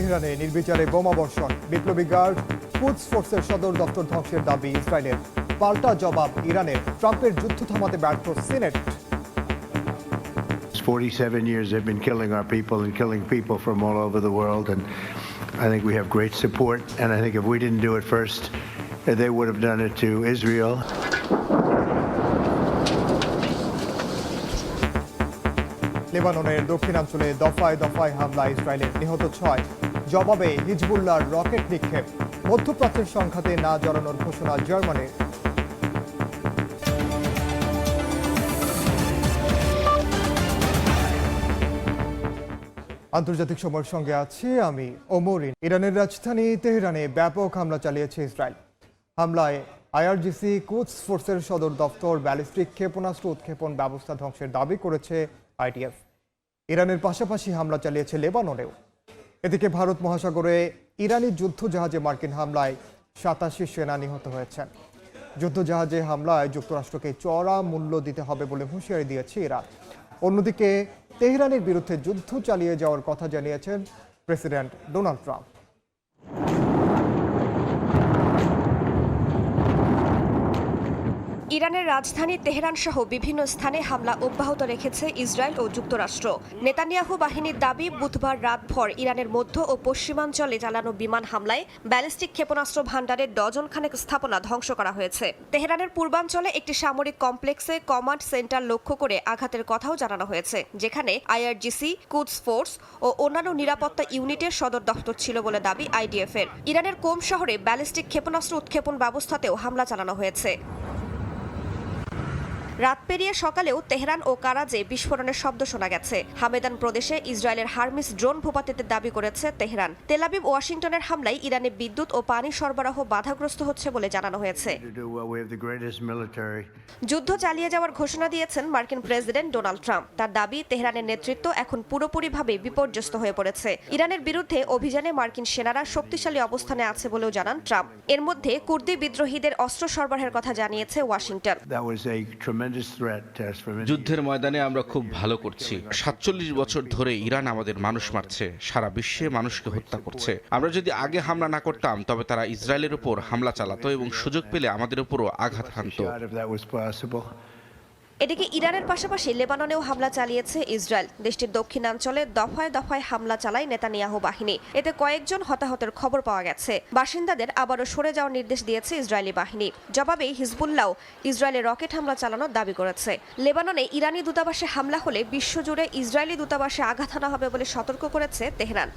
তেহরানে নির্বিচারে বোমাবর্ষণ, বিপ্লবী গার্ড কুদস ফোর্সের সদর দপ্তর ধ্বংসের দাবি ইসরায়েলের। পাল্টা জবাব ইরানের। ট্রাম্পের যুদ্ধ থামাতে ব্যর্থ senate. 47 years they've been killing our people and killing people from all over the world, and I think we have great support, and I think if we didn't do it first, they would have done it to Israel. লেবাননের দক্ষিণাঞ্চলে দফায় দফায় হামলা ইসরায়েলের, নিহত 6। জবাবে হিজবুল্লাহর rocket নিক্ষেপ। মধ্যপ্রাচ্যের সংঘাতে না জড়ানোর ঘোষণা জার্মানির। আন্তর্জাতিক সময়ের সঙ্গে আছি আমি ওমরিন। ইরানের রাজধানী তেহরানে ব্যাপক হামলা চালিয়েছে ইসরায়েল। হামলায় আইআরজিসি কুদস ফোর্সের সদর দপ্তর, ব্যালিস্টিক ক্ষেপণাস্ত্র উৎক্ষেপণ ব্যবস্থা ধ্বংসের দাবি করেছে আইডিএফ। ইরানের পাশাপাশি হামলা চালিয়েছে লেবাননেও। এদিকে ভারত মহাসাগরে ইরানি যুদ্ধজাহাজে মার্কিন হামলায় 87 সেনা নিহত হয়েছেন। যুদ্ধজাহাজে হামলায় যুক্তরাষ্ট্রকে চড়া মূল্য দিতে হবে বলে হুঁশিয়ারি দিয়েছে ইরান। অন্যদিকে তেহরানের বিরুদ্ধে যুদ্ধ চালিয়ে যাওয়ার কথা জানিয়েছেন প্রেসিডেন্ট ডোনাল্ড ট্রাম্প। ইরানের রাজধানী তেহরান সহ বিভিন্ন স্থানে হামলা অব্যাহত রেখেছে ইসরায়েল ও যুক্তরাষ্ট্র। নেতানিয়াহু বাহিনীর দাবি, বুধবার রাতভর ইরানের মধ্য ও পশ্চিমাঞ্চলে চালানো বিমান হামলায় ব্যালিস্টিক ক্ষেপণাস্ত্র ভান্ডারের ডজনখানেক স্থাপনা ধ্বংস করা হয়েছে। তেহরানের পূর্বাঞ্চলে একটি সামরিক কমপ্লেক্সে কমান্ড সেন্টার লক্ষ্য করে আঘাতের কথাও জানানো হয়েছে, যেখানে আইআরজিসি, কুদস ফোর্স ও অন্যান্য নিরাপত্তা ইউনিটের সদর দপ্তর ছিল বলে দাবি আইডিএফ এর। ইরানের কোম শহরে ব্যালিস্টিক ক্ষেপণাস্ত্র উৎক্ষেপণ ব্যবস্থাতেও হামলা চালানো হয়েছে। রাত পেরিয়ে সকালেও তেহরান ও কারাজে বিস্ফোরণের শব্দ শোনা গেছে। হামেদান প্রদেশে ইসরায়েলের হারমিস ড্রোন ভূপাতিতে দাবি করেছে তেহরান। তেলাবিব ওয়াশিংটনের হামলায় ইরানে বিদ্যুৎ ও পানি সরবরাহ বাধাগ্রস্ত হচ্ছে বলে জানানো হয়েছে। যুদ্ধ চালিয়ে যাওয়ার ঘোষণা দিয়েছেন মার্কিন প্রেসিডেন্ট ডোনাল্ড ট্রাম্প। তার দাবি, তেহরানের নেতৃত্ব এখন পুরোপুরিভাবে বিপর্যস্ত হয়ে পড়েছে। ইরানের বিরুদ্ধে অভিযানে মার্কিন সেনারা শক্তিশালী অবস্থানে আছে বলেও জানান ট্রাম্প। এর মধ্যে কুর্দি বিদ্রোহীদের অস্ত্র সরবরাহের কথা জানিয়েছে ওয়াশিংটন। যুদ্ধের ময়দানে আমরা খুব ভালো করছি। 47 বছর ধরে ইরান আমাদের মানুষ মারছে, সারা বিশ্বে মানুষকে হত্যা করছে। আমরা যদি আগে হামলা না করতাম, তবে তারা ইসরায়েলের উপর হামলা চালাতো এবং সুযোগ পেলে আমাদের উপরও আঘাত হানত। এদিকে ইরানের পাশাপাশি লেবাননেও হামলা চালিয়েছে ইসরায়েল। দেশটির দক্ষিণাঞ্চলে দফায় দফায় হামলা চালায় নেতানিয়াহু বাহিনী। এতে কয়েকজন হতাহতের খবর পাওয়া গেছে। বাসিন্দাদের আবারও সরে যাওয়ার নির্দেশ দিয়েছে ইসরায়েলি বাহিনী। জবাবে হিজবুল্লাহ ইসরায়েলে রকেট হামলা চালানোর দাবি করেছে। লেবাননে ইরানি দূতাবাসে হামলা হলে বিশ্বজুড়ে ইসরায়েলি দূতাবাসে আঘাত হানা হবে বলে সতর্ক করেছে তেহরান।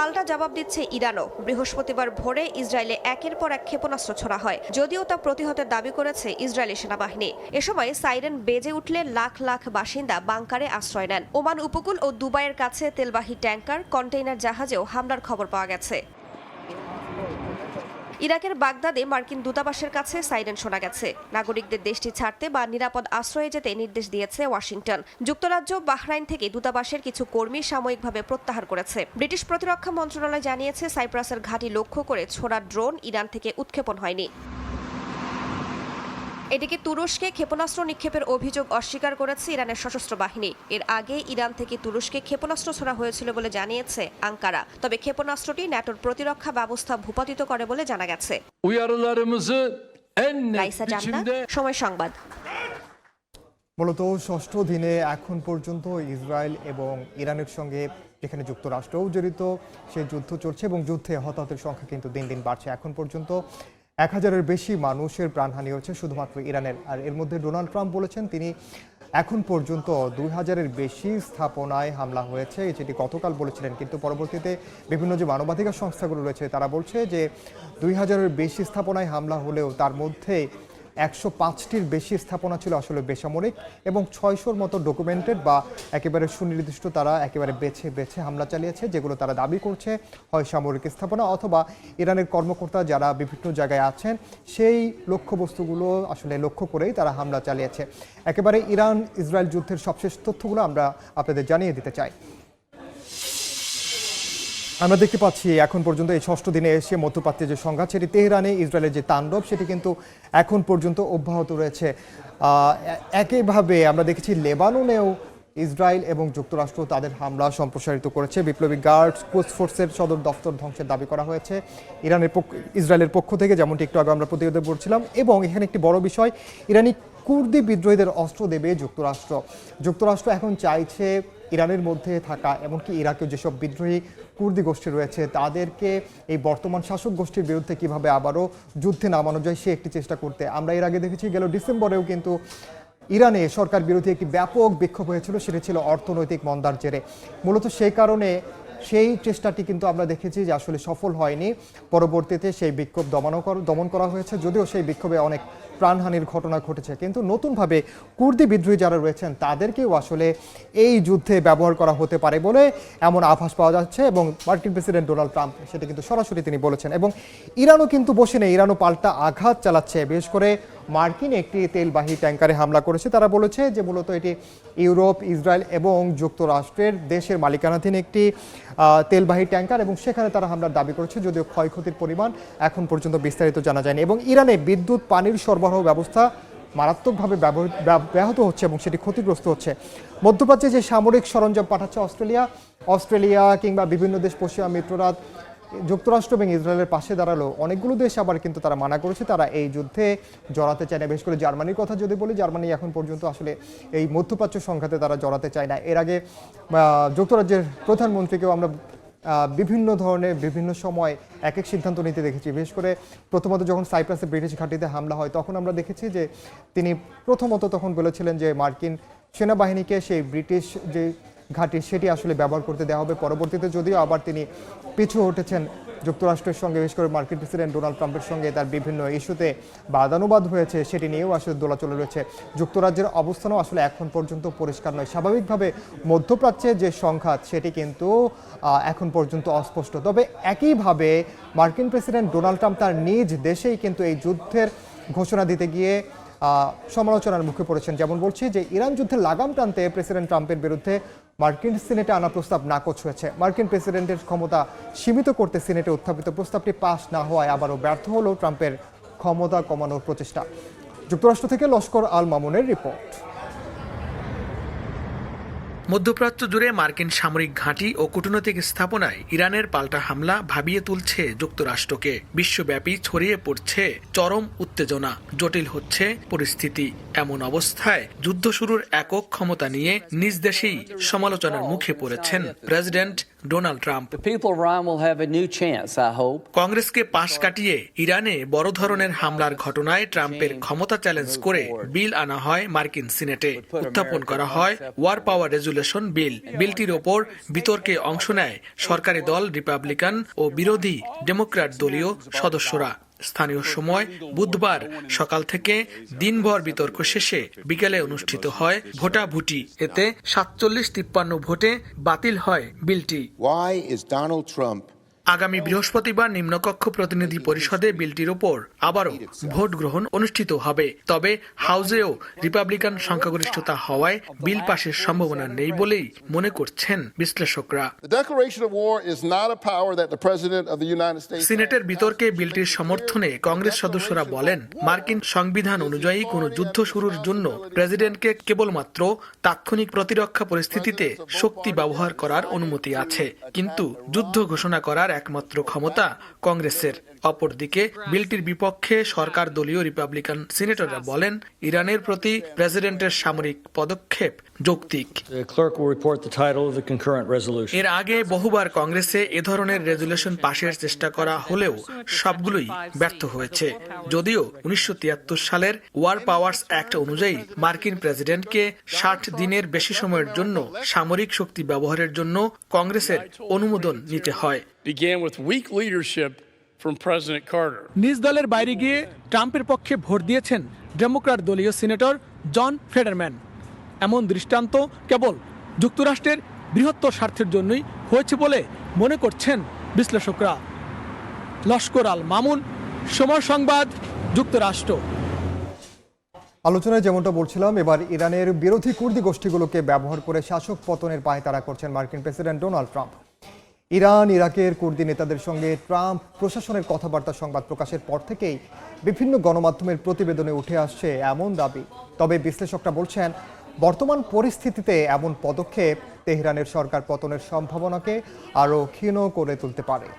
পাল্টা জবাব দিচ্ছে ইরানও। বৃহস্পতিবার ভোরে ইসরায়েলে একের পর এক ক্ষেপণাস্ত্র ছোড়া হয়, যদিও তা প্রতিহতের দাবি করেছে ইসরায়েলি সেনাবাহিনী। এ সময় সাইরেন বেজে উঠলে লাখ লাখ বাসিন্দা বাংকারে আশ্রয় নেন। ওমান উপকূল ও দুবাইয়ের কাছে তেলবাহী ট্যাঙ্কার, কন্টেইনার জাহাজেও হামলার খবর পাওয়া গেছে। ইরাকের বাগদাদে মার্কিন দূতাবাসের কাছে সাইরেন শোনা গেছে। নাগরিকদের দেশটি ছাড়তে বা নিরাপদ আশ্রয়ে যেতে নির্দেশ দিয়েছে ওয়াশিংটন। যুক্তরাজ্য, বাহরাইন থেকে দূতাবাসের কিছু কর্মী সাময়িকভাবে প্রত্যাহার করেছে। ব্রিটিশ প্রতিরক্ষা মন্ত্রণালয় জানিয়েছে, সাইপ্রাসের ঘাঁটি লক্ষ্য করে ছোড়া ড্রোন ইরান থেকে উৎক্ষেপণ হয়নি। এদিকে তুরস্কে ক্ষেপণাস্ত্র নিক্ষেপের অভিযোগ অস্বীকার করেছে ইরানের সশস্ত্র বাহিনী। এর আগে ইরান থেকে তুরস্কে ক্ষেপণাস্ত্র ছোড়া হয়েছিল বলে জানিয়েছে আঙ্কারা। তবে ক্ষেপণাস্ত্রটি ন্যাটোর প্রতিরক্ষা ব্যবস্থা ভূপাতিত করে বলে জানা গেছে। সময় সংবাদ। মূলত ষষ্ঠ দিনে এখন পর্যন্ত ইসরায়েল এবং ইরানের সঙ্গে, যেখানে যুক্তরাষ্ট্রও জড়িত, সেই যুদ্ধ চলছে এবং যুদ্ধে হতাহতের সংখ্যা কিন্তু দিন দিন বাড়ছে। এখন পর্যন্ত 1000-এর বেশি মানুষের প্রাণহানি হয়েছে শুধুমাত্র ইরানের। আর এর মধ্যে ডোনাল্ড ট্রাম্প বলেছেন তিনি এখন পর্যন্ত 2000-এর বেশি স্থাপনায় হামলা হয়েছে, যেটি গতকাল বলেছিলেন। কিন্তু পরবর্তীতে বিভিন্ন যে মানবাধিকার সংস্থাগুলো রয়েছে তারা বলছে যে 2000-এর বেশি স্থাপনায় হামলা হলেও তার মধ্যে 105টির বেশি স্থাপনা ছিল আসলে বেসামরিক এবং 600-র মতো ডকুমেন্টেড বা একেবারে সুনির্দিষ্ট তারা একেবারে বেছে বেছে হামলা চালিয়েছে, যেগুলো তারা দাবি করছে হয় সামরিক স্থাপনা অথবা ইরানের কর্মকর্তা যারা বিভিন্ন জায়গায় আছেন সেই লক্ষ্যবস্তুগুলো আসলে লক্ষ্য করেই তারা হামলা চালিয়েছে। একেবারে ইরান ইসরায়েল যুদ্ধের সবশেষ তথ্যগুলো আমরা আপনাদের জানিয়ে দিতে চাই। আমরা দেখতে পাচ্ছি এখন পর্যন্ত এই ষষ্ঠ দিনে এসে মধ্যপ্রাচ্যের যে সংঘাত, সেটি তেহরানে ইসরায়েলের যে তাণ্ডব, সেটি কিন্তু এখন পর্যন্ত অব্যাহত রয়েছে। একইভাবে আমরা দেখেছি লেবাননেও ইসরায়েল এবং যুক্তরাষ্ট্র তাদের হামলা সম্প্রসারিত করেছে। বিপ্লবী গার্ড কোস্ট ফোর্সের সদর দফতর ধ্বংসের দাবি করা হয়েছে ইসরায়েলের পক্ষ থেকে, যেমনটি একটু আগে আমরা প্রতিবেদন পড়ছিলাম। এবং এখানে একটি বড় বিষয়, ইরানি কুর্দি বিদ্রোহীদের অস্ত্র দেবে যুক্তরাষ্ট্র। যুক্তরাষ্ট্র এখন চাইছে ইরানের মধ্যে থাকা এমনকি ইরাকের যেসব বিদ্রোহী কুর্দি গোষ্ঠী রয়েছে তাদেরকে এই বর্তমান শাসক গোষ্ঠীর বিরুদ্ধে কিভাবে আবারও যুদ্ধে নামানো যায় সে একটি চেষ্টা করতে। আমরা এর আগে দেখেছি গেল ডিসেম্বরেও কিন্তু ইরানে সরকার বিরোধী একটি ব্যাপক বিক্ষোভ হয়েছিল, সেটা ছিল অর্থনৈতিক মন্দার জেরে। মূলত সেই কারণে সেই চেষ্টাটি কিন্তু আমরা দেখেছি যে আসলে সফল হয়নি। পরবর্তীতে সেই বিক্ষোভ দমন করা হয়েছে, যদিও সেই বিক্ষোভে অনেক প্রাণহানির ঘটনা ঘটেছে। কিন্তু নতুনভাবে কুর্দি বিদ্রোহী যারা রয়েছেন তাদেরকেও আসলে এই যুদ্ধে ব্যবহার করা হতে পারে বলে এমন আভাস পাওয়া যাচ্ছে। এবং মার্কিন প্রেসিডেন্ট ডোনাল্ড ট্রাম্প সেটা কিন্তু সরাসরি তিনি বলেছেন। এবং ইরানও কিন্তু বসে নেই, ইরানও পাল্টা আঘাত চালাচ্ছে। বিশেষ করে মার্কিন একটি তেলবাহী ট্যাঙ্কারে হামলা করেছে। তারা বলেছে যে মূলত এটি ইউরোপ, ইসরায়েল এবং যুক্তরাষ্ট্রের দেশের মালিকানাধীন একটি তেলবাহী ট্যাঙ্কার, এবং সেখানে তারা হামলার দাবি করেছে, যদিও ক্ষয়ক্ষতির পরিমাণ এখন পর্যন্ত বিস্তারিত জানা যায়নি। এবং ইরানে বিদ্যুৎ পানির সরবরাহ ব্যবস্থা মারাত্মকভাবে ব্যাহত হচ্ছে এবং সেটি ক্ষতিগ্রস্ত হচ্ছে। মধ্যপ্রাচ্যে যে সামরিক সরঞ্জাম পাঠাচ্ছে অস্ট্রেলিয়া কিংবা বিভিন্ন দেশ, পশ্চিমা মিত্ররা যুক্তরাষ্ট্র এবং ইসরায়েলের পাশে দাঁড়ালো। অনেকগুলো দেশ আবার কিন্তু তারা মানা করেছে, তারা এই যুদ্ধে জড়াতে চায় না। বিশেষ করে জার্মানির কথা যদি বলি, জার্মানি এখন পর্যন্ত আসলে এই মধ্যপ্রাচ্য সংঘাতে তারা জড়াতে চায় না। এর আগে যুক্তরাজ্যের প্রধানমন্ত্রীকেও আমরা বিভিন্ন ধরনের বিভিন্ন সময় এক এক সিদ্ধান্ত নিতে দেখেছি। বিশেষ করে প্রথমত যখন সাইপ্রাসে ব্রিটিশ ঘাঁটিতে হামলা হয় তখন আমরা দেখেছি যে তিনি প্রথমত তখন বলেছিলেন যে মার্কিন সেনাবাহিনীকে সেই ব্রিটিশ যে ঘাঁটি সেটি আসলে ব্যবহার করতে দেওয়া হবে। পরবর্তীতে যদিও আবার তিনি পিছু হটেছেন যুক্তরাষ্ট্রের সঙ্গে, বিশেষ করে মার্কিন প্রেসিডেন্ট ডোনাল্ড ট্রাম্পের সঙ্গে তার বিভিন্ন ইস্যুতে বাদানুবাদ হয়েছে, সেটি নিয়েও আসলে দোলাচলে রয়েছে। যুক্তরাজ্যের অবস্থানও আসলে এখন পর্যন্ত পরিষ্কার নয়। স্বাভাবিকভাবে মধ্যপ্রাচ্যে যে সংঘাত সেটি কিন্তু এখন পর্যন্ত অস্পষ্ট। তবে একইভাবে মার্কিন প্রেসিডেন্ট ডোনাল্ড ট্রাম্প তার নিজ দেশেই কিন্তু এই যুদ্ধের ঘোষণা দিতে গিয়ে সমালোচনার মুখে পড়েছেন। যেমন বলছি যে ইরান যুদ্ধের লাগাম টানতে প্রেসিডেন্ট ট্রাম্পের বিরুদ্ধে মার্কিন সিনেটে আনা প্রস্তাব নাকচ হয়েছে। মার্কিন প্রেসিডেন্টের ক্ষমতা সীমিত করতে সিনেটে উত্থাপিত প্রস্তাবটি পাস না হওয়ায় আবারও ব্যর্থ হলো ট্রাম্পের ক্ষমতা কমানোর প্রচেষ্টা। যুক্তরাষ্ট্র থেকে লস্কর আল মামুনের রিপোর্ট। মধ্যপ্রাচ্য জুড়ে মার্কিন সামরিক ঘাঁটি ও কূটনৈতিক স্থাপনায় ইরানের পাল্টা হামলা ভাবিয়ে তুলছে যুক্তরাষ্ট্রকে। বিশ্বব্যাপী ছড়িয়ে পড়ছে চরম উত্তেজনা, জটিল হচ্ছে পরিস্থিতি। এমন অবস্থায় যুদ্ধ শুরুর একক ক্ষমতা নিয়ে নিজ দেশেই সমালোচনার মুখে পড়েছেন প্রেসিডেন্ট ডোনাল্ড ট্রাম্প। কংগ্রেসকে পাশ কাটিয়ে ইরানে বড় ধরনের হামলার ঘটনায় ট্রাম্পের ক্ষমতা চ্যালেঞ্জ করে বিল আনা হয় মার্কিন সিনেটে। উত্থাপন করা হয় ওয়ার পাওয়ার রেজুলেশন বিল। বিলটির ওপর বিতর্কে অংশ নেয় সরকারি দল রিপাবলিকান ও বিরোধী ডেমোক্র্যাট দলীয় সদস্যরা। স্থানীয় সময় বুধবার সকাল থেকে দিনভর বিতর্ক শেষে বিকেলে অনুষ্ঠিত হয় ভোটাভুটি। এতে ৪৭-৫৩ ভোটে বাতিল হয় বিলটি। আগামী বৃহস্পতিবার নিম্নকক্ষ প্রতিনিধি পরিষদে বিলটির ওপর আবারও ভোট গ্রহণ অনুষ্ঠিত হবে। তবে হাউজেও রিপাবলিকান সংখ্যাগরিষ্ঠতা হওয়ায় বিল পাশের সম্ভাবনা নেই বলেই মনে করছেন বিশ্লেষকরা। সিনেটের বিতর্কে বিলটির সমর্থনে কংগ্রেস সদস্যরা বলেন, মার্কিন সংবিধান অনুযায়ী কোনো যুদ্ধ শুরুর জন্য প্রেসিডেন্টকে কেবলমাত্র তাৎক্ষণিক প্রতিরক্ষা পরিস্থিতিতে শক্তি ব্যবহার করার অনুমতি আছে, কিন্তু যুদ্ধ ঘোষণা করার একমাত্র ক্ষমতা কংগ্রেসের। অপরদিকে বিলটির বিপক্ষে সরকার দলীয় রিপাবলিকান সিনেটররা বলেন, ইরানের প্রতি প্রেসিডেন্টের সামরিক পদক্ষেপ যৌক্তিক। এর আগে বহুবার কংগ্রেসে এ ধরনের রেজুলেশন পাশের চেষ্টা করা হলেও সবগুলোই ব্যর্থ হয়েছে। যদিও 1973 সালের ওয়ার পাওয়ার্স অ্যাক্ট অনুযায়ী মার্কিন প্রেসিডেন্টকে 60 দিনের বেশি সময়ের জন্য সামরিক শক্তি ব্যবহারের জন্য কংগ্রেসের অনুমোদন নিতে হয়। নিজ দলের বাইরে গিয়ে ট্রাম্পের পক্ষে ভোট দিয়েছেন ডেমোক্র্যাট দলীয় সিনেটর জন ফেডারম্যান। এমন দৃষ্টান্ত কেবল যুক্তরাষ্ট্রের বৃহত্তর স্বার্থের জন্যই হয়েছে বলে মনে করছেন বিশ্লেষকরা। লস্কর আল মামুন, সময় সংবাদ, যুক্তরাষ্ট্র। আলোচনায় যেমনটা বলছিলাম, এবার ইরানের বিরোধী কুর্দি গোষ্ঠীগুলোকে ব্যবহার করে শাসক পতনের পায়তারা করছেন মার্কিন প্রেসিডেন্ট ডোনাল্ড ট্রাম্প। ইরান ইরাকের কুর্দি নেতাদের সঙ্গে ট্রাম্প প্রশাসনের কথাবার্তা সংবাদ প্রকাশের পর থেকেই বিভিন্ন গণমাধ্যমের প্রতিবেদনে উঠে আসছে এমন দাবি। তবে বিশ্লেষকরা বলছেন, বর্তমান পরিস্থিতিতে এমন পদক্ষেপ তেহরানের সরকার পতনের সম্ভাবনাকে আরও ক্ষীণ করে তুলতে পারে।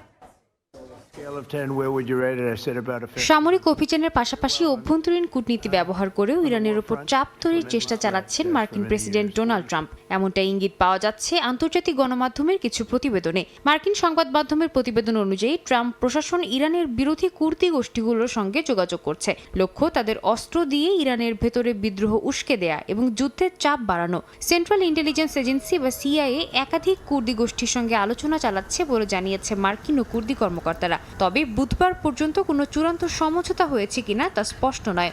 Scale of 10, where would you rate it? I said about a 50. সামরিক অভিযানের পাশাপাশি অভ্যন্তরীণ কূটনীতি ব্যবহার করেও ইরানের উপর চাপ তৈরির চেষ্টা চালাচ্ছেন মার্কিন প্রেসিডেন্ট ডোনাল্ড ট্রাম্প। এমনটা ইঙ্গিত পাওয়া যাচ্ছে আন্তর্জাতিক গণমাধ্যমের কিছু প্রতিবেদনে। মার্কিন সংবাদ মাধ্যমের প্রতিবেদন অনুযায়ী ট্রাম্প প্রশাসন ইরানের বিরোধী কুর্দি গোষ্ঠীগুলোর সঙ্গে যোগাযোগ করছে। লক্ষ্য তাদের অস্ত্র দিয়ে ইরানের ভেতরে বিদ্রোহ উস্কে দেয়া এবং যুদ্ধের চাপ বাড়ানো। সেন্ট্রাল ইন্টেলিজেন্স এজেন্সি বা সিআইএ একাধিক কুর্দি গোষ্ঠীর সঙ্গে আলোচনা চালাচ্ছে বলে জানিয়েছে মার্কিন ও কুর্দি কর্মকর্তারা। তবে বুধবার পর্যন্ত কোনো চূড়ান্ত সমঝোতা হয়েছে কিনা তা স্পষ্ট নয়।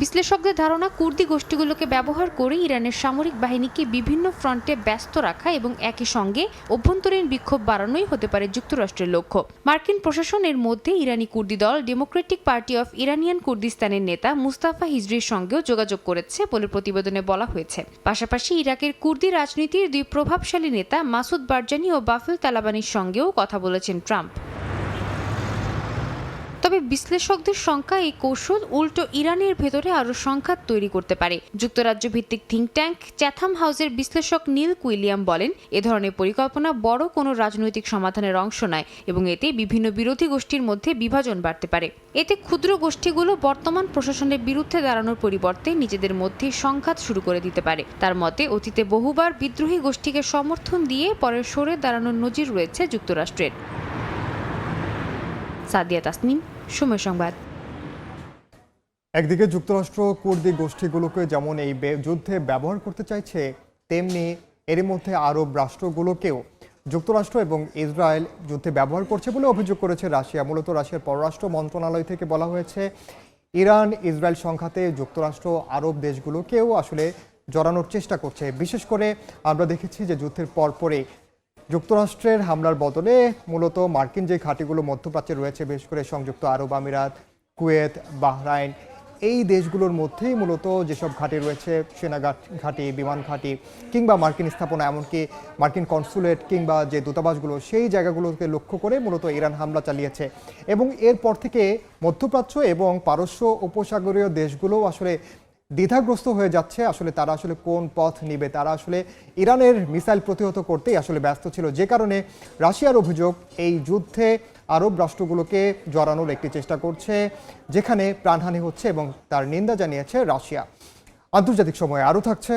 বিশ্লেষকদের ধারণা, কুর্দি গোষ্ঠীগুলোকে ব্যবহার করে ইরানের সামরিক বাহিনীকে বিভিন্ন ফ্রন্টে ব্যস্ত রাখা এবং একই সঙ্গে অভ্যন্তরীণ বিক্ষোভ বাড়ানোই হতে পারে যুক্তরাষ্ট্রের লক্ষ্য। মার্কিন প্রশাসনের মধ্যে ইরানি কুর্দি দল ডেমোক্রেটিক পার্টি অফ ইরানিয়ান কুর্দিস্তানের নেতা মুস্তাফা হিজরির সঙ্গেও যোগাযোগ করেছে বলে প্রতিবেদনে বলা হয়েছে। পাশাপাশি ইরাকের কুর্দি রাজনীতির দুই প্রভাবশালী নেতা মাসুদ বারজানি ও বাফিল তালাবানির সঙ্গেও কথা বলেছেন ট্রাম্প। তবে বিশ্লেষকদের সংখ্যা এই কৌশল উল্টো ইরানের ভেতরে আরও সংঘাত তৈরি করতে পারে। যুক্তরাজ্য ভিত্তিক থিঙ্ক ট্যাঙ্ক চ্যাথাম হাউসের বিশ্লেষক নীল কুইলিয়াম বলেন, এ ধরনের পরিকল্পনা বড় কোনো রাজনৈতিক সমাধানের অংশ নয় এবং এতে বিভিন্ন বিরোধী গোষ্ঠীর মধ্যে বিভাজন বাড়তে পারে। এতে ক্ষুদ্র গোষ্ঠীগুলো বর্তমান প্রশাসনের বিরুদ্ধে দাঁড়ানোর পরিবর্তে নিজেদের মধ্যে সংঘাত শুরু করে দিতে পারে। তার মতে, অতীতে বহুবার বিদ্রোহী গোষ্ঠীকে সমর্থন দিয়ে পরে সরে দাঁড়ানোর নজির রয়েছে যুক্তরাষ্ট্রের। সাদিয়া তাসনিম, সময় সংবাদ। একদিকে যুক্তরাষ্ট্র কুর্দি গোষ্ঠীগুলোকে যেমন এই যুদ্ধে ব্যবহার করতে চাইছে, তেমনি এরই মধ্যে আরব রাষ্ট্রগুলোকেও যুক্তরাষ্ট্র এবং ইসরায়েল যুদ্ধে ব্যবহার করছে বলে অভিযোগ করেছে রাশিয়া। মূলত রাশিয়ার পররাষ্ট্র মন্ত্রণালয় থেকে বলা হয়েছে, ইরান ইসরায়েল সংঘাতে যুক্তরাষ্ট্র আরব দেশগুলোকেও আসলে জড়ানোর চেষ্টা করছে। বিশেষ করে আমরা দেখেছি যে যুদ্ধের পরপরই যুক্তরাষ্ট্রের হামলার বদলে মূলত মার্কিন যে ঘাঁটিগুলো মধ্যপ্রাচ্যে রয়েছে, বিশেষ করে সংযুক্ত আরব আমিরাত, কুয়েত, বাহরাইন, এই দেশগুলোর মধ্যেই মূলত যেসব ঘাঁটি রয়েছে, সেনা ঘাঁটি, বিমান ঘাঁটি কিংবা মার্কিন স্থাপনা, এমনকি মার্কিন কনসুলেট কিংবা যে দূতাবাসগুলো, সেই জায়গাগুলোকে লক্ষ্য করে মূলত ইরান হামলা চালিয়েছে। এবং এরপর থেকে মধ্যপ্রাচ্য এবং পারস্য উপসাগরীয় দেশগুলোও আসলে দ্বিধাগ্রস্ত হয়ে যাচ্ছে, আসলে তারা আসলে কোন পথ নিবে। তারা আসলে ইরানের মিসাইল প্রতিহত করতেই আসলে ব্যস্ত ছিল, যে কারণে রাশিয়ার অভিযোগ এই যুদ্ধে আরব রাষ্ট্রগুলোকে জড়ানোর একটি চেষ্টা করছে, যেখানে প্রাণহানি হচ্ছে এবং তার নিন্দা জানিয়েছে রাশিয়া। আন্তর্জাতিক সময় আরও থাকছে।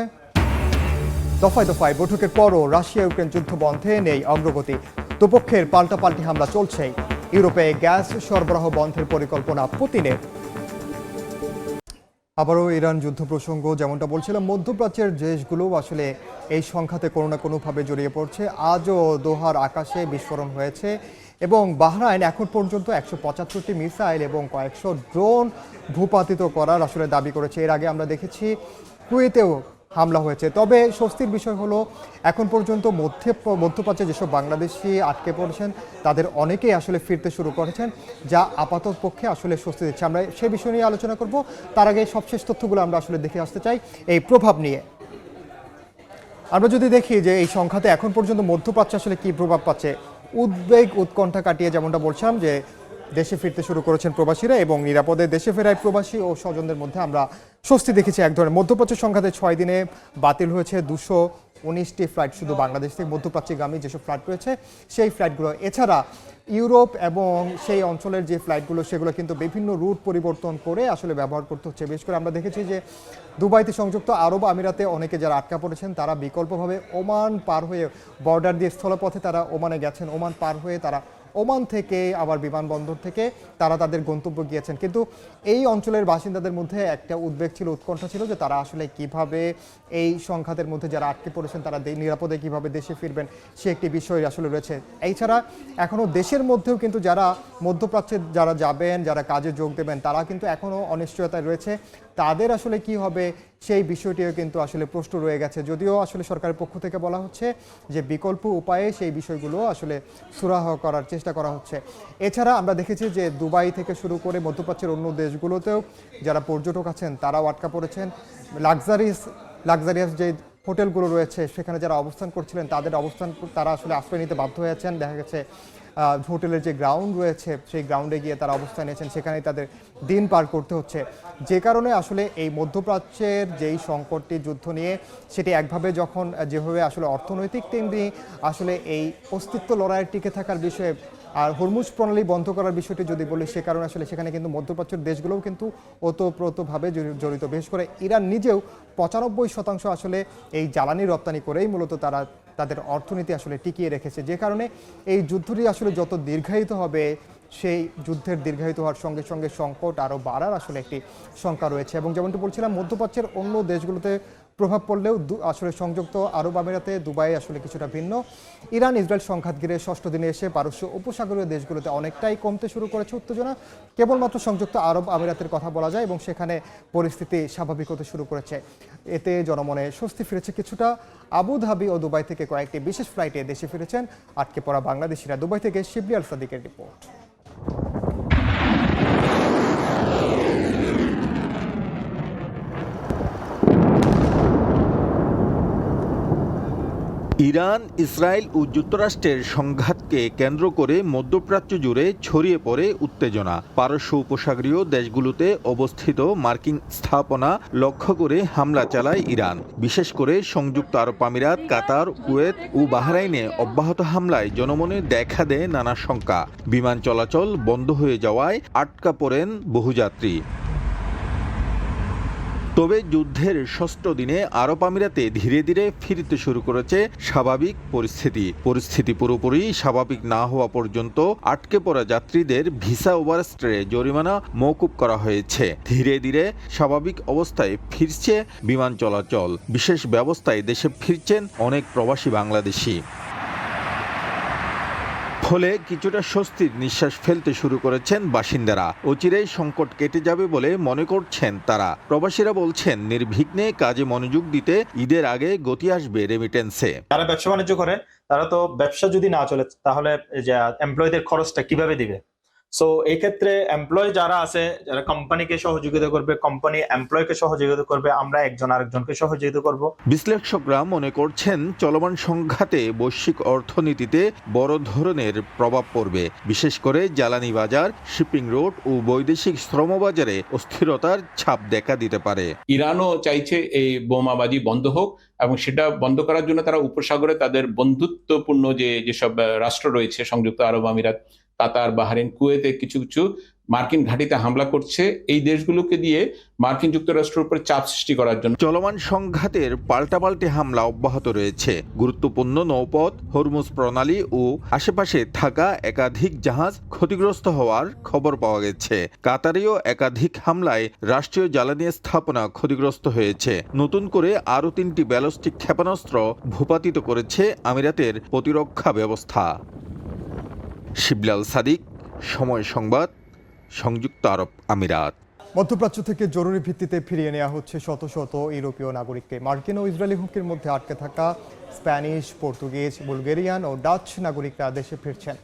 দফায় দফায় বৈঠকের পরও রাশিয়া ইউক্রেন যুদ্ধ বন্ধে নেই অগ্রগতি। দুপক্ষের পাল্টাপাল্টি হামলা চলছেই। ইউরোপে গ্যাস সরবরাহ বন্ধের পরিকল্পনা পুতিনের। আবারও ইরান যুদ্ধ প্রসঙ্গ, যেমনটা বলছিলাম, মধ্যপ্রাচ্যের দেশগুলো আসলে এই সংঘাতে কোনো না কোনোভাবে জড়িয়ে পড়ছে। আজও দোহার আকাশে বিস্ফোরণ হয়েছে এবং বাহরাইন এখন পর্যন্ত 175টি মিসাইল এবং কয়েকশো ড্রোন ভূপাতিত করার আসলে দাবি করেছে। এর আগে আমরা দেখেছি কুয়েতেও হামলা হয়েছে। তবে স্বস্তির বিষয় হলো, এখন পর্যন্ত মধ্যপ্রাচ্যে যেসব বাংলাদেশি আটকে পড়েছেন তাদের অনেকেই আসলে ফিরতে শুরু করেছেন, যা আপাতত পক্ষে আসলে স্বস্তি দিচ্ছে। আমরা সে বিষয় নিয়ে আলোচনা করব। তার আগে সবশেষ তথ্যগুলো আমরা আসলে দেখে আসতে চাই এই প্রভাব নিয়ে। আমরা যদি দেখি যে এই সংঘাতে এখন পর্যন্ত মধ্যপ্রাচ্যে আসলে কী প্রভাব পাচ্ছে, উদ্বেগ উৎকণ্ঠা কাটিয়ে যেমনটা বলছিলাম যে দেশে ফিরতে শুরু করেছেন প্রবাসীরা এবং নিরাপদে দেশে ফেরায় প্রবাসী ও স্বজনদের মধ্যে আমরা স্বস্তি দেখেছি। এক ধরনের মধ্যপ্রাচ্য সংঘাতে 6 দিনে বাতিল হয়েছে 219টি ফ্লাইট, শুধু বাংলাদেশ থেকে মধ্যপ্রাচ্যগামী যেসব ফ্লাইট রয়েছে সেই ফ্লাইটগুলো। এছাড়া ইউরোপ এবং সেই অঞ্চলের যে ফ্লাইটগুলো, সেগুলো কিন্তু বিভিন্ন রুট পরিবর্তন করে আসলে ব্যবহার করতে হচ্ছে। বিশেষ করে আমরা দেখেছি যে দুবাইতে সংযুক্ত আরব আমিরাতে অনেকে যারা আটকা পড়েছেন তারা বিকল্পভাবে ওমান পার হয়ে, বর্ডার দিয়ে স্থলপথে তারা ওমানে গেছেন, ওমান পার হয়ে তারা ওমান থেকে আবার বিমানবন্দর থেকে তারা তাদের গন্তব্য গিয়েছেন। কিন্তু এই অঞ্চলের বাসিন্দাদের মধ্যে একটা উদ্বেগ ছিল, উৎকণ্ঠা ছিল যে তারা আসলে কিভাবে এই সংঘাতের মধ্যে যারা আটকে পড়েছেন তারা নিরাপদে কিভাবে দেশে ফিরবেন, সে একটি বিষয় আসলে রয়েছে। এছাড়া এখনও দেশের মধ্যেও কিন্তু যারা মধ্যপ্রাচ্যে যারা যাবেন, যারা কাজে যোগ দেবেন, তারা কিন্তু এখনও অনিশ্চয়তায় রয়েছে। তাদের আসলে কি হবে সেই বিষয়টিও কিন্তু আসলে প্রশ্ন রয়ে গেছে। যদিও আসলে সরকারের পক্ষ থেকে বলা হচ্ছে যে বিকল্প উপায়ে সেই বিষয়গুলো আসলে সুরাহা করার চেষ্টা করা হচ্ছে। এছাড়া আমরা দেখেছি যে দুবাই থেকে শুরু করে মধ্যপ্রাচ্যের অন্য দেশগুলোতেও যারা পর্যটক আছেন তারাও আটকা পড়েছেন। লাক্সারিয়াস যে হোটেলগুলো রয়েছে সেখানে যারা অবস্থান করছিলেন তাদের অবস্থান তারা আসলে আশ্রয় নিতে বাধ্য হয়েছেন। দেখা গেছে হোটেলের যে গ্রাউন্ড রয়েছে সেই গ্রাউন্ডে গিয়ে তারা অবস্থান নিয়েছেন, সেখানেই তাদের দিন পার করতে হচ্ছে। যে কারণে আসলে এই মধ্যপ্রাচ্যের যেই সংকটটি যুদ্ধ নিয়ে সেটি একভাবে যখন যেভাবে আসলে অর্থনৈতিক তেমনি আসলে এই অস্তিত্ব লড়াইয়ের টিকে থাকার বিষয়ে আর হরমুজ প্রণালী বন্ধ করার বিষয়টি যদি বলি, সে কারণে আসলে সেখানে কিন্তু মধ্যপ্রাচ্যের দেশগুলোও কিন্তু ওতপ্রোতভাবে জড়িত। বিশেষ করে ইরান নিজেও 95% আসলে এই জ্বালানি রপ্তানি করেই মূলত তারা তাদের অর্থনীতি আসলে টিকিয়ে রেখেছে। যে কারণে এই যুদ্ধটি আসলে যত দীর্ঘায়িত হবে, সেই যুদ্ধের দীর্ঘায়িত হওয়ার সঙ্গে সঙ্গে সংকট আরও বাড়ার আসলে একটি শঙ্কা রয়েছে। এবং যেমনটি বলছিলাম, মধ্যপ্রাচ্যের অন্য দেশগুলোতে প্রভাব পড়লেও আসলে সংযুক্ত আরব আমিরাতে, দুবাই আসলে কিছুটা ভিন্ন। ইরান ইসরায়েল সংঘাত ঘিরে 6ষ্ঠ দিনে এসে পারস্য উপসাগরীয় দেশগুলোতে অনেকটাই কমতে শুরু করেছে উত্তেজনা। কেবলমাত্র সংযুক্ত আরব আমিরাতের কথা বলা যায় এবং সেখানে পরিস্থিতি স্বাভাবিক হতে শুরু করেছে। এতে জনমনে স্বস্তি ফিরেছে কিছুটা। আবুধাবি ও দুবাই থেকে কয়েকটি বিশেষ ফ্লাইটে দেশে ফিরেছেন আটকে পড়া বাংলাদেশিরা। দুবাই থেকে শিবলি আল সাদিকের রিপোর্ট। ইরান, ইসরায়েল ও যুক্তরাষ্ট্রের সংঘাতকে কেন্দ্র করে মধ্যপ্রাচ্য জুড়ে ছড়িয়ে পড়ে উত্তেজনা। পারস্য উপসাগরীয় দেশগুলোতে অবস্থিত মার্কিন স্থাপনা লক্ষ্য করে হামলা চালায় ইরান। বিশেষ করে সংযুক্ত আরব আমিরাত, কাতার, কুয়েত ও বাহরাইনে অব্যাহত হামলায় জনমনে দেখা দেয় নানা শঙ্কা। বিমান চলাচল বন্ধ হয়ে যাওয়ায় আটকা পড়েন বহুযাত্রী। তবে যুদ্ধের 6ষ্ঠ দিনে আরব আমিরাতে ধীরে ধীরে ফিরতে শুরু করেছে স্বাভাবিক পরিস্থিতি পুরোপুরি স্বাভাবিক না হওয়া পর্যন্ত আটকে পড়া যাত্রীদের ভিসা ওভারস্টেয়ে জরিমানা মওকুফ করা হয়েছে। ধীরে ধীরে স্বাভাবিক অবস্থায় ফিরছে বিমান চলাচল। বিশেষ ব্যবস্থায় দেশে ফিরছেন অনেক প্রবাসী বাংলাদেশি। ফলে কিছুটা স্বস্তির নিঃশ্বাস ফেলতে শুরু করেছেন বাসিন্দারা। অচিরেই সংকট কেটে যাবে বলে মনে করছেন তারা। প্রবাসীরা বলছেন, নির্বিঘ্নে কাজে মনোযোগ দিতে ঈদের আগে গতি আসবে রেমিটেন্সে। যারা ব্যবসা বাণিজ্য করে তারা তো ব্যবসা যদি না চলে তাহলে এমপ্লয়ীদের খরচটা কিভাবে দিবে? সো এই ক্ষেত্রে এমপ্লয় যারা আছে, যারা কোম্পানিকে সহযোগিতা করবে, কোম্পানি এমপ্লয়কে সহযোগিতা করবে, আমরা একজন আরেকজনকে সহযোগিতা করব। বিশ্লেষকরা মনে করছেন, চলমান সংঘাতে বৈশ্বিক অর্থনীতিতে বড় ধরনের প্রভাব পড়বে। বিশেষ করে জ্বালানি বাজার, শিপিং রুট ও বৈদেশিক শ্রমবাজারে অস্থিরতার ছাপ দেখা দিতে পারে। ইরানও চাইছে এই বোমাবাজি বন্ধ হোক এবং সেটা বন্ধ করার জন্য তারা উপসাগরে তাদের বন্ধুত্বপূর্ণ যেসব রাষ্ট্র রয়েছে, সংযুক্ত আরব আমিরাত, কাতার, বাহরাইন, কুয়েতে কিছু কিছু মার্কিন ঘাঁটিতে হামলা করছে এই দেশগুলোকে দিয়ে মার্কিন যুক্তরাষ্ট্রের উপর চাপ সৃষ্টি করার জন্য। চলমান সংঘাতের পাল্টাপাল্টি হামলা অব্যাহত রয়েছে। গুরুত্বপূর্ণ নৌপথ, হরমুজ প্রণালী ও আশেপাশে থাকা একাধিক জাহাজ ক্ষতিগ্রস্ত হওয়ার খবর পাওয়া গেছে। কাতারেও একাধিক হামলায় রাষ্ট্রীয় জ্বালানি স্থাপনা ক্ষতিগ্রস্ত হয়েছে। নতুন করে আরও 3টি ব্যালিস্টিক ক্ষেপণাস্ত্র ভূপাতিত করেছে আমিরাতের প্রতিরক্ষা ব্যবস্থা। শিবলি আল সাদিক, সময় সংবাদ, সংযুক্ত আরব আমিরাত। মধ্যপ্রাচ্য থেকে জরুরি ভিত্তিতে ফিরিয়ে নেওয়া হচ্ছে শত শত ইউরোপীয় নাগরিককে। মার্কিন ও ইসরায়েলি হুমকির মধ্যে আটকে থাকা স্প্যানিশ, পর্তুগিজ, বুলগেরিয়ান ও ডাচ নাগরিকরা দেশে ফিরছেন।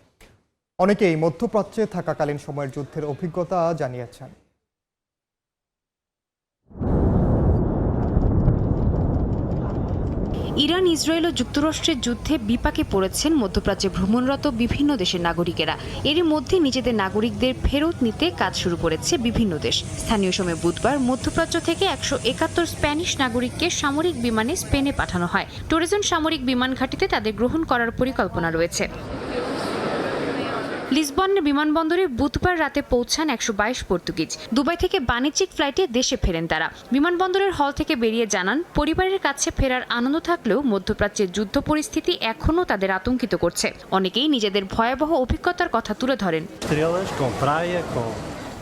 অনেকেই মধ্যপ্রাচ্যে থাকাকালীন সময়ের যুদ্ধের অভিজ্ঞতা জানিয়েছেন। ইরান, ইসরায়েল ও যুক্তরাষ্ট্রের যুদ্ধে বিপাকে পড়েছেন মধ্যপ্রাচ্যে ভ্রমণরত বিভিন্ন দেশের নাগরিকেরা। এরই মধ্যে নিজেদের নাগরিকদের ফেরত নিতে কাজ শুরু করেছে বিভিন্ন দেশ। স্থানীয় সময় বুধবার মধ্যপ্রাচ্য থেকে 171 স্প্যানিশ নাগরিককে সামরিক বিমানে স্পেনে পাঠানো হয়। টরেজন সামরিক বিমান ঘাঁটিতে তাদের গ্রহণ করার পরিকল্পনা রয়েছে। লিসবন বিমানবন্দরে বুধবার রাতে পৌঁছান 122 পর্তুগিজ। দুবাই থেকে বাণিজ্যিক ফ্লাইটে দেশে ফেরেন তারা। বিমানবন্দরের হল থেকে বেরিয়ে জানান, পরিবারের কাছে ফেরার আনন্দ থাকলেও মধ্যপ্রাচ্যের যুদ্ধ পরিস্থিতি এখনও তাদের আতঙ্কিত করছে। অনেকেই নিজেদের ভয়াবহ অভিজ্ঞতার কথা তুলে ধরেন।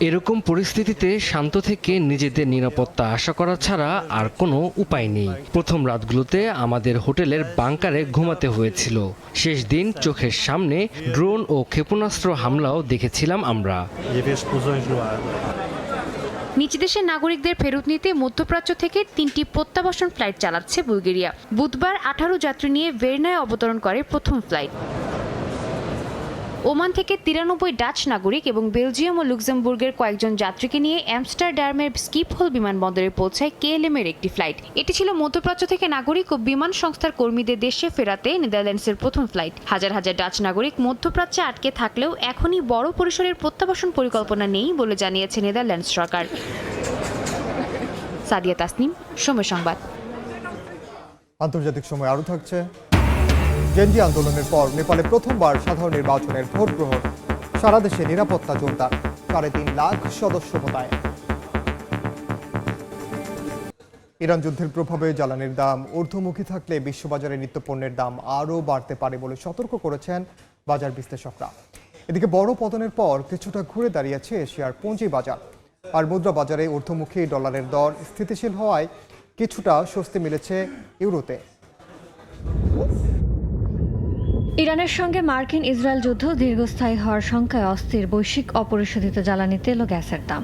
এরকম পরিস্থিতিতে শান্ত থেকে নিজেদের নিরাপত্তা আশা করা ছাড়া আর কোনো উপায় নেই। প্রথম রাতগুলোতে আমাদের হোটেলের বাংকারে ঘুমাতে হয়েছিল। শেষ দিন চোখের সামনে ড্রোন ও ক্ষেপণাস্ত্র হামলাও দেখেছিলাম আমরা। নিজ দেশের নাগরিকদের ফেরত নিতে মধ্যপ্রাচ্য থেকে 3টি প্রত্যাবাসন ফ্লাইট চালাচ্ছে বুলগেরিয়া। বুধবার 18 যাত্রী নিয়ে ভেরনায় অবতরণ করে প্রথম ফ্লাইট। ওমান থেকে 93 ডাচ নাগরিক এবং বেলজিয়াম ও লুক্সেমবুর্গের কয়েকজন যাত্রীকে নিয়ে অ্যামস্টারডামের স্কিপহোল বিমানবন্দরে পৌঁছায় KLM এর একটি ফ্লাইট। এটি ছিল মধ্যপ্রাচ্য থেকে নাগরিক ও বিমান সংস্থার কর্মীদের দেশে ফেরাতে নেদারল্যান্ডসের প্রথম ফ্লাইট। হাজার হাজার ডাচ নাগরিক মধ্যপ্রাচ্যে আটকে থাকলেও এখনই বড় পরিসরের প্রত্যাবাসন পরিকল্পনা নেই বলে জানিয়েছে নেদারল্যান্ডস সরকার। সাদিয়া তাসনিম, সময় সংবাদ। আন্তর্জাতিক সময় আরও থাকছে। জেনজি আন্দোলনের পর নেপালে প্রথমবার সাধারণ নির্বাচনের ভোট গ্রহণ, সারা দেশে নিরাপত্তা জোরদার, 3.5 লাখ সদস্য মোতায়েন। ইরান যুদ্ধের প্রভাবে জ্বালানির দাম ঊর্ধ্বমুখী থাকলে বিশ্ববাজারে নিত্যপণ্যের দাম আরও বাড়তে পারে বলে সতর্ক করেছেন বাজার বিশ্লেষকরা। এদিকে বড় পতনের পর কিছুটা ঘুরে দাঁড়িয়েছে এশিয়ার পুঁজি বাজার, আর মুদ্রা বাজারে ঊর্ধ্বমুখী ডলারের দর স্থিতিশীল হওয়ায় কিছুটা স্বস্তি মিলেছে ইউরোতে। ইরানের সঙ্গে মার্কিন ইসরায়েল যুদ্ধ দীর্ঘস্থায়ী হওয়ার শঙ্কায় অস্থির বৈশ্বিক অপরিশোধিত জ্বালানি তেল ও গ্যাসের দাম।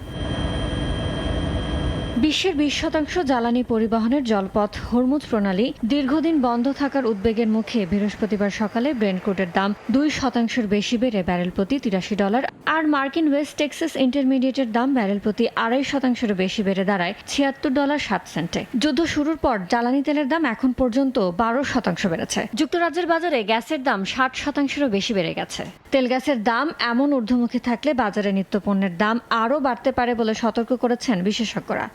বিশ্বের 20% জ্বালানি পরিবহনের জলপথ হরমুজ প্রণালী দীর্ঘদিন বন্ধ থাকার উদ্বেগের মুখে বৃহস্পতিবার সকালে ব্রেন্ট ক্রুডের দাম 2% বেশি বেড়ে ব্যারেল প্রতি $83, আর মার্কিন ওয়েস্ট টেক্সাস ইন্টারমিডিয়েটের দাম ব্যারেল প্রতি 2.5% বেশি বেড়ে দাঁড়ায় $76.07। যুদ্ধ শুরুর পর জ্বালানি তেলের দাম এখন পর্যন্ত 12% বেড়েছে। যুক্তরাজ্যের বাজারে গ্যাসের দাম 60%-এরও বেশি বেড়ে গেছে। তেল গ্যাসের দাম এমন ঊর্ধ্বমুখী থাকলে বাজারে নিত্যপণ্যের দাম আরও বাড়তে পারে বলে সতর্ক করেছেন বিশেষজ্ঞরা।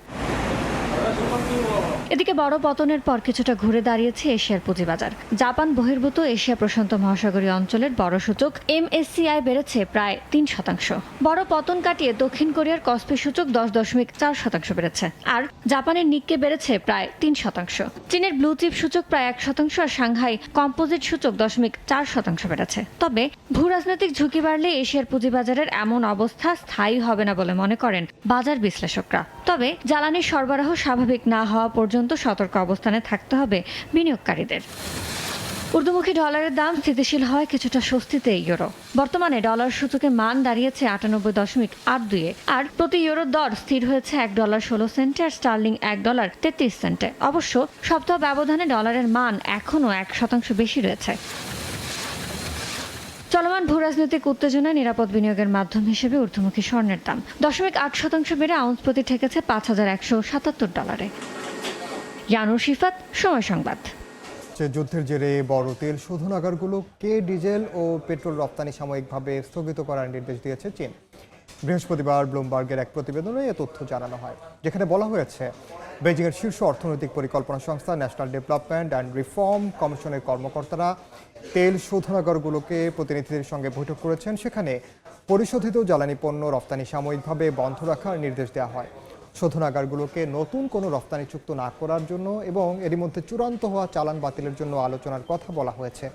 এদিকে বড় পতনের পর কিছুটা ঘুরে দাঁড়িয়েছে এশিয়ার পুঁজিবাজার। জাপান বহির্ভূত এশিয়া প্রশান্ত মহাসাগরীয় অঞ্চলের বড় সূচক MSCI বেড়েছে প্রায় 3%। বড় পতন কাটিয়ে দক্ষিণ কোরিয়ার কসপি সূচক 10.4% বেড়েছে, আর জাপানের নিক্কে বেড়েছে প্রায় 3%। চীনের ব্লু চিপ সূচক প্রায় 1%, আর সাংহাই কম্পোজিট সূচক 0.4% বেড়েছে। তবে ভূ রাজনৈতিক ঝুঁকি বাড়লে এশিয়ার পুঁজিবাজারের এমন অবস্থা স্থায়ী হবে না বলে মনে করেন বাজার বিশ্লেষকরা। তবে জ্বালানির সরবরাহ স্বাভাবিক না হওয়া পর্যন্ত সতর্ক অবস্থানে থাকতে হবে বিনিয়োগকারীদের। ঊর্ধ্বমুখী ডলারের দাম স্থিতিশীল হয় কিছুটা স্বস্তিতে ইউরো। বর্তমানে ডলার সূচকে মান দাঁড়িয়েছে 98.82, আর প্রতি ইউরোর দর স্থির হয়েছে $1.16 আর স্টার্লিং $1.33। অবশ্য সপ্তাহ ব্যবধানে ডলারের মান এখনও 1% বেশি রয়েছে। চলমান ভূরাজনৈতিক উত্তেজনায় নিরাপদ বিনিয়োগের মাধ্যম হিসেবে ঊর্ধ্বমুখী স্বর্ণের দাম 0.8% বেড়ে আউন্স প্রতি ঠেকেছে $5,177। ইয়ানুর শিফাত, সময় সংবাদ। যুদ্ধের জেরে বড় তেল শোধনাগারগুলোকে ডিজেল ও পেট্রোল রপ্তানি সাময়িকভাবে স্থগিত করার নির্দেশ দিয়েছে চীন। বৃহস্পতিবার ব্লুমবার্গের এক প্রতিবেদনে এ তথ্য জানানো হয়, যেখানে বলা হয়েছে বেজিংয়ের শীর্ষ অর্থনৈতিক পরিকল্পনা সংস্থা ন্যাশনাল ডেভেলপমেন্ট অ্যান্ড রিফর্ম কমিশনের কর্মকর্তারা তেল শোধনাগারগুলোকে প্রতিনিধিদের সঙ্গে বৈঠক করেছেন। সেখানে পরিশোধিত জ্বালানি পণ্য রপ্তানি সাময়িকভাবে বন্ধ রাখার নির্দেশ দেওয়া হয়। শোধনাগারগুলোকে নতুন কোনো রপ্তানি চুক্তি না করার জন্য এবং এরই মধ্যে চূড়ান্ত হওয়া চালান বাতিলের জন্য আলোচনার কথা বলা হয়েছে।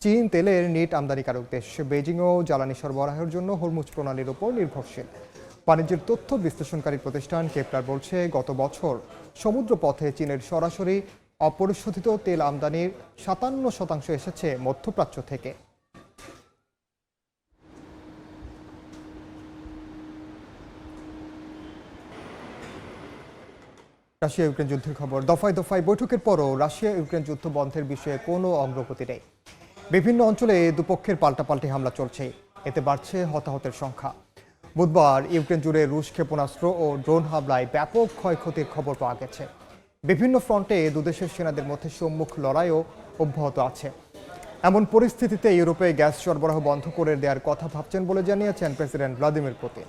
চীন তেলের নেট আমদানিকারক দেশ, বেজিংও জ্বালানি সরবরাহের জন্য হরমুজ প্রণালীর উপর নির্ভরশীল। বাণিজ্যের তথ্য বিশ্লেষণকারী প্রতিষ্ঠান কেপলার বলছে, গত বছর সমুদ্র পথে চীনের সরাসরি অপরিশোধিত তেল আমদানির 57% এসেছে মধ্যপ্রাচ্য থেকে। রাশিয়া ইউক্রেন যুদ্ধের খবর। দফায় দফায় বৈঠকের পরও রাশিয়া ইউক্রেন যুদ্ধ বন্ধের বিষয়ে কোনো অগ্রগতি নেই। বিভিন্ন অঞ্চলে দুপক্ষের পাল্টাপাল্টি হামলা চলছে, এতে বাড়ছে হতাহতের সংখ্যা। বুধবার ইউক্রেন জুড়ে রুশ ক্ষেপণাস্ত্র ও ড্রোন হামলায় ব্যাপক ক্ষয়ক্ষতির খবর পাওয়া গেছে। বিভিন্ন ফ্রন্টে দুদেশের সেনাদের মধ্যে সম্মুখ লড়াইও অব্যাহত আছে। এমন পরিস্থিতিতে ইউরোপে গ্যাস সরবরাহ বন্ধ করে দেওয়ার কথা ভাবছেন বলে জানিয়েছেন প্রেসিডেন্ট ভ্লাদিমির পুতিন।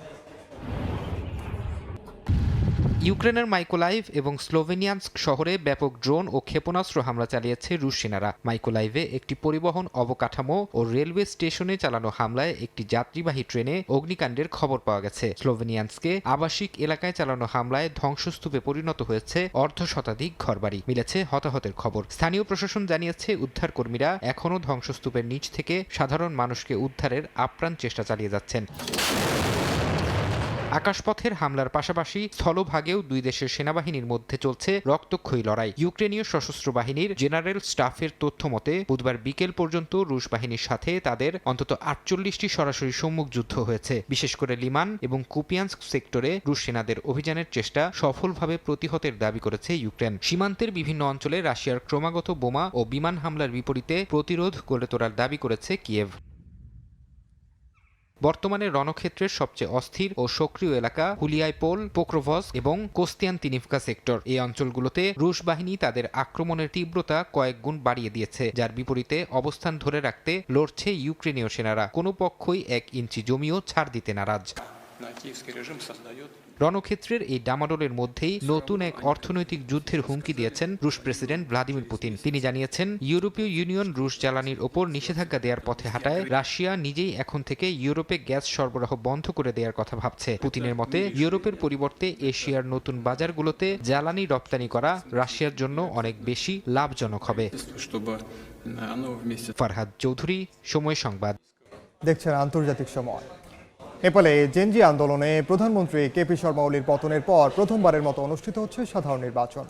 ইউক্রেনের মাইকোলাইভ এবং স্লোভেনিয়ানস্ক শহরে ব্যাপক ড্রোন ও ক্ষেপণাস্ত্র হামলা চালিয়েছে রুশ সেনারা। মাইকোলাইভে একটি পরিবহন অবকাঠামো ও রেলওয়ে স্টেশনে চালানো হামলায় একটি যাত্রীবাহী ট্রেনে অগ্নিকাণ্ডের খবর পাওয়া গেছে। স্লোভেনিয়ানস্কে আবাসিক এলাকায় চালানো হামলায় ধ্বংসস্তূপে পরিণত হয়েছে অর্ধশতাধিক ঘরবাড়ি, মিলেছে হতাহতের খবর। স্থানীয় প্রশাসন জানিয়েছে উদ্ধারকর্মীরা এখনও ধ্বংসস্তূপের নিচ থেকে সাধারণ মানুষকে উদ্ধারের আপ্রাণ চেষ্টা চালিয়ে যাচ্ছেন। আকাশপথের হামলার পাশাপাশি স্থলভাগেও দুই দেশের সেনাবাহিনীর মধ্যে চলছে রক্তক্ষয়ী লড়াই। ইউক্রেনীয় সশস্ত্র বাহিনীর জেনারেল স্টাফের তথ্য মতে বুধবার বিকেল পর্যন্ত রুশ বাহিনীর সাথে তাদের অন্তত 48টি সরাসরি সম্মুখ যুদ্ধ হয়েছে। বিশেষ করে লিমান এবং কুপিয়ানস্ক সেক্টরে রুশ সেনাদের অভিযানের চেষ্টা সফলভাবে প্রতিহতের দাবি করেছে ইউক্রেন। সীমান্তের বিভিন্ন অঞ্চলে রাশিয়ার ক্রমাগত বোমা ও বিমান হামলার বিপরীতে প্রতিরোধ গড়ে তোলার দাবি করেছে কিয়েভ। বর্তমানে রণক্ষেত্রের সবচেয়ে অস্থির ও সক্রিয় এলাকা হুলিয়াইপোল, পোক্রোভস এবং কোস্তিয়ান্তিনিভকা সেক্টর। এই অঞ্চলগুলোতে রুশ বাহিনী তাদের আক্রমণের তীব্রতা কয়েক গুণ বাড়িয়ে দিয়েছে, যার বিপরীতে অবস্থান ধরে রাখতে লড়ছে ইউক্রেনীয় সেনারা। কোনো পক্ষই 1 ইঞ্চি জমিও ছাড় দিতে নারাজ। রণক্ষেত্রের এই ডামাডোলের মধ্যেই নতুন এক অর্থনৈতিক যুদ্ধের হুমকি দিয়েছেন রুশ প্রেসিডেন্ট ভ্লাদিমির পুতিন। তিনি জানিয়েছেন, ইউরোপীয় ইউনিয়ন রুশ জ্বালানির ওপর নিষেধাজ্ঞা দেওয়ার পথে হাঁটায় রাশিয়া নিজেই এখন থেকে ইউরোপে গ্যাস সরবরাহ বন্ধ করে দেওয়ার কথা ভাবছে। পুতিনের মতে, ইউরোপের পরিবর্তে এশিয়ার নতুন বাজারগুলোতে জ্বালানি রপ্তানি করা রাশিয়ার জন্য অনেক বেশি লাভজনক হবে। ফারহাদ চৌধুরী, সময় সংবাদ। দেখছেন আন্তর্জাতিক সময়। নেপালে জেনজি আন্দোলনে প্রধানমন্ত্রী কেপি শর্মা ওলির পতনের পর প্রথমবারের মতো অনুষ্ঠিত হচ্ছে সাধারণ নির্বাচন।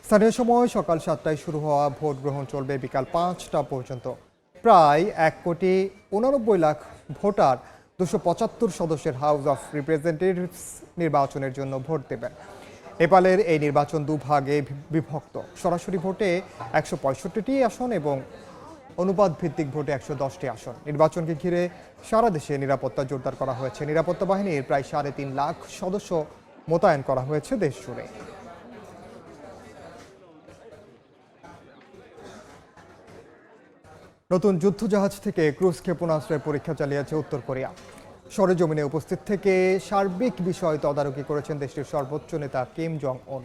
স্থানীয় সময় সকাল 7টায় শুরু হওয়া ভোট গ্রহণ চলবে বিকাল 5টা পর্যন্ত। প্রায় 1,89,00,000 ভোটার 275 সদস্যের হাউস অফ রিপ্রেজেন্টেটিভস নির্বাচনের জন্য ভোট দেবেন। নেপালের এই নির্বাচন দুভাগে বিভক্ত। সরাসরি ভোটে 165টি আসন এবং অনুপাত ভিত্তিক ভোটে 110টি আসন। নির্বাচনকে ঘিরে সারা দেশে নিরাপত্তা জোরদার করা হয়েছে। নিরাপত্তা বাহিনীর প্রায় 3.5 লাখ সদস্য মোতায়েন করা হয়েছে দেশ জুড়ে। নতুন যুদ্ধজাহাজ থেকে ক্রুজ ক্ষেপণাস্ত্রের পরীক্ষা চালিয়েছে উত্তর কোরিয়া। সরেজমিনে উপস্থিত থেকে সার্বিক বিষয় তদারকি করেছেন দেশটির সর্বোচ্চ নেতা কিম জং উন।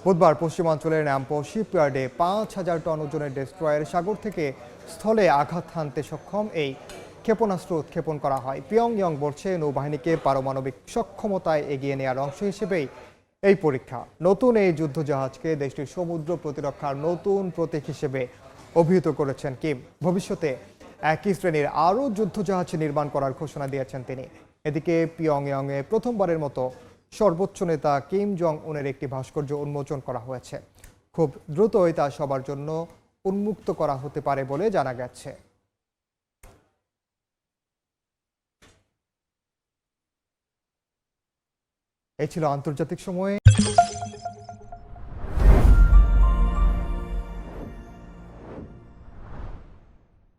বুধবার পশ্চিমাঞ্চলের ন্যাম্পো শিপইয়ার্ডে 5,000 টন ওজনের ডেস্ট্রয়ার সাগর থেকে স্থলে আঘাত হানতে সক্ষম এই ক্ষেপণাস্ত্র উৎক্ষেপণ করা হয়। পিয়ংইয়ং বলছে, নৌবাহিনীকে পারমাণবিক সক্ষমতায় এগিয়ে নেওয়ার অংশ হিসেবেই এই পরীক্ষা। নতুন এই যুদ্ধজাহাজকে দেশটির সমুদ্র প্রতিরক্ষার নতুন প্রতীক হিসেবে অভিহিত করেছেন কিম। ভবিষ্যতে একই শ্রেণীর আরও যুদ্ধজাহাজ নির্মাণ করার ঘোষণা দিয়েছেন তিনি। এদিকে পিয়ংইয়ংয়ে প্রথমবারের মতো সর্বোচ্চ নেতা কিম জং উনের একটি ভাস্কর্য উন্মোচন করা হয়েছে। খুব দ্রুতই তা সবার জন্য উন্মুক্ত করা হতে পারে বলে জানা গেছে। এই ছিল আন্তর্জাতিক সময়ে।